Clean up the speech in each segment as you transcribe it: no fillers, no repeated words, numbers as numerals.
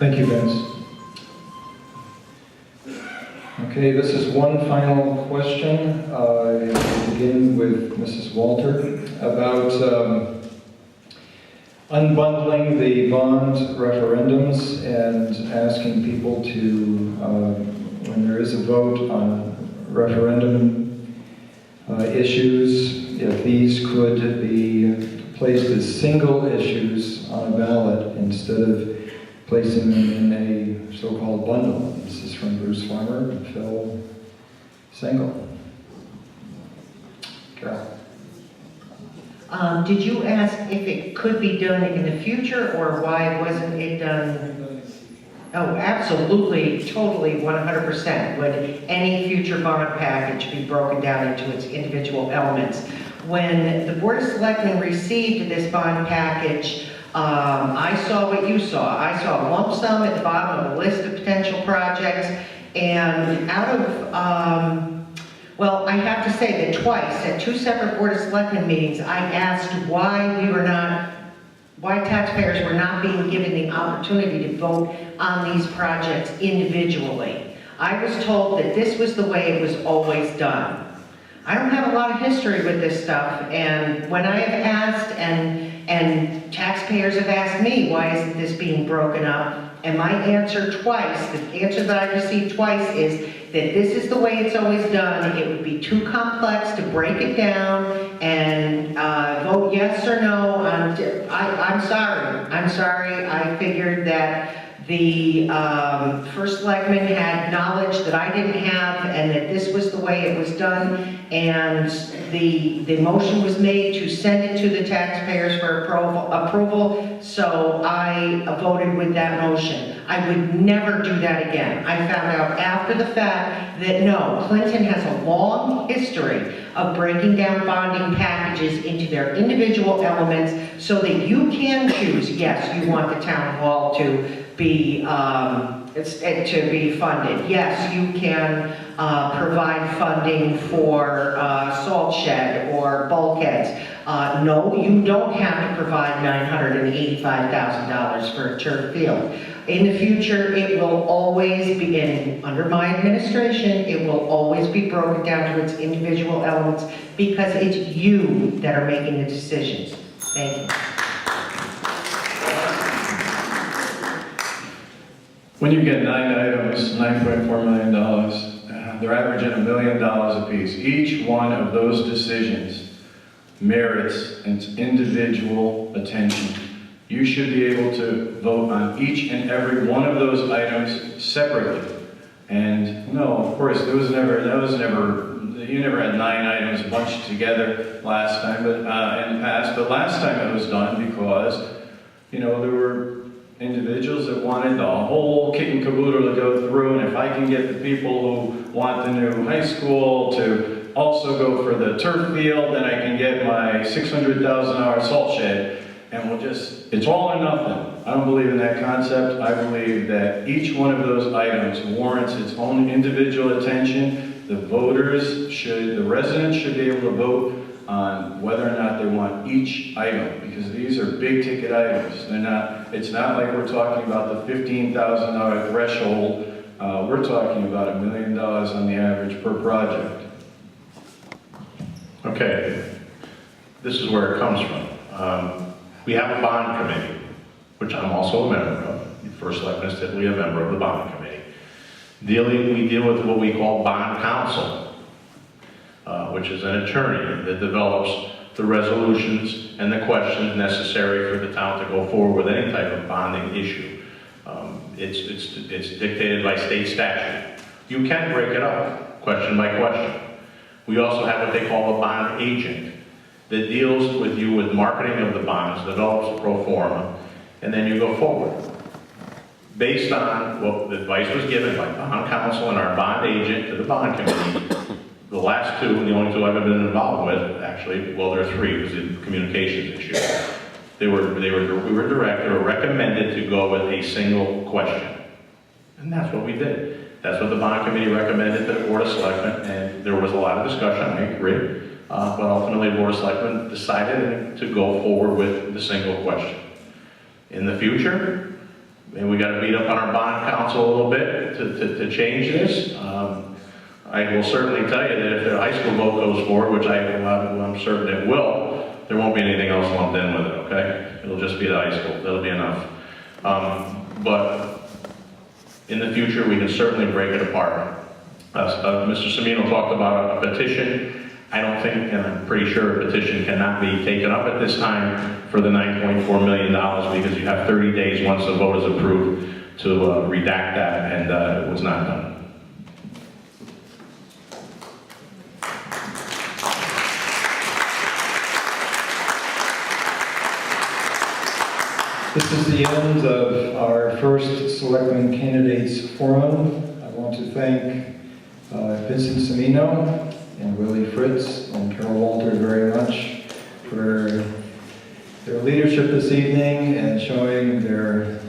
Thank you, Vince. Okay, this is one final question. I'll begin with Mrs. Walter about unbundling the bond referendums and asking people to, when there is a vote on referendum issues, if these could be placed as single issues on a ballot instead of placing them in a so-called bundle. This is from Bruce Farmer and Phil Single. Carol. Did you ask if it could be done in the future, or why wasn't it done? Oh, absolutely, totally, 100%. Would any future bond package be broken down into its individual elements? When the Board of Selectmen received this bond package, I saw what you saw. I saw a lump sum at the bottom of a list of potential projects, and out of, well, I have to say that twice, at two separate Board of Selectmen meetings, I asked why taxpayers were not being given the opportunity to vote on these projects individually. I was told that this was the way it was always done. I don't have a lot of history with this stuff, and when I have asked and taxpayers have asked me, why isn't this being broken up? And my answer twice, the answer that I received twice is that this is the way it's always done. It would be too complex to break it down and vote yes or no on, I'm sorry. I figured that the First Selectman had knowledge that I didn't have, and that this was the way it was done, and the motion was made to send it to the taxpayers for approval, so I voted with that motion. I would never do that again. I found out after the fact that no, Clinton has a long history of breaking down bonding packages into their individual elements so that you can choose, yes, you want the town hall to be funded. Yes, you can provide funding for salt shed or bulkheads. No, you don't have to provide $985,000 for a turf field. In the future, it will always be, under my administration, it will always be broken down to its individual elements because it's you that are making the decisions. Thank you. When you get 9 items, $9.4 million, they're averaging $1 million apiece. Each one of those decisions merits its individual attention. You should be able to vote on each and every one of those items separately. And no, of course, you never had 9 items bunched together last time, but in the past. But last time it was done because, there were individuals that wanted the whole kit and caboodle to go through, and if I can get the people who want the new high school to also go for the turf field, then I can get my $600,000 salt shed, and it's all or nothing. I don't believe in that concept. I believe that each one of those items warrants its own individual attention. The residents should be able to vote on whether or not they want each item, because these are big ticket items. It's not like we're talking about the $15,000 threshold. We're talking about $1 million on the average per project. Okay, this is where it comes from. We have a bond committee, which I'm also a member of. The First Selectman is typically a member of the bond committee. We deal with what we call bond counsel, which is an attorney that develops the resolutions and the questions necessary for the town to go forward with any type of bonding issue. It's dictated by state statute. You can break it up, question by question. We also have what they call a bond agent that deals with you with marketing of the bonds, develops a pro forma, and then you go forward. Based on what the advice was given by bond counsel and our bond agent to the bond committee, the last two, and the only two I've ever been involved with, actually, well, there are 3, it was the communications issue. We were directed or recommended to go with a single question. And that's what we did. That's what the bond committee recommended to the Board of Selectmen, and there was a lot of discussion, I agree. But ultimately, the Board of Selectmen decided to go forward with the single question. In the future, and we got to beat up on our bond council a little bit to change this. I will certainly tell you that if the high school vote goes forward, which I'm certain it will, there won't be anything else lumped in with it, okay? It'll just be the high school, that'll be enough. But in the future, we can certainly break it apart. Mr. Semino talked about a petition. I don't think, and I'm pretty sure a petition cannot be taken up at this time for the $9.4 million because you have 30 days once the vote is approved to redact that, and it was not done. This is the end of our First Selectman Candidates Forum. I want to thank Vincent Semino and Willie Fritz and Carol Walter very much for their leadership this evening and showing their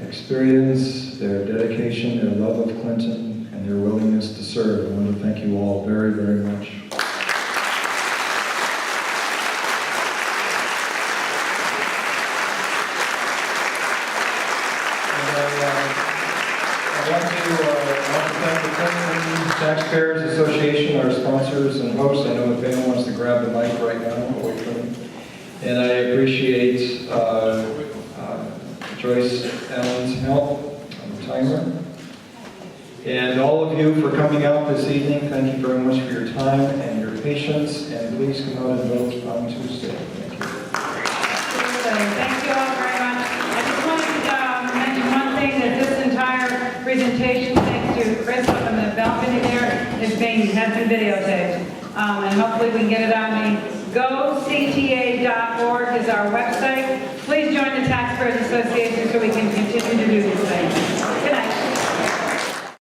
experience, their dedication, their love of Clinton, and their willingness to serve. I want to thank you all very, very much. I want to thank the Clinton Taxpayers Association, our sponsors and hosts. I know if anyone wants to grab the mic right now, I'll wait for them. And I appreciate Joyce Allen's help on the timer. And all of you for coming out this evening. Thank you very much for your time and your patience. And please come out and vote on Tuesday. Thank you. Thank you all very much. I just wanted to mention one thing, that this entire presentation, thanks to Chris up in the balcony there, has been videotaped. And hopefully we can get it on the GoCTA.org is our website. Please join the Taxpayers Association so we can continue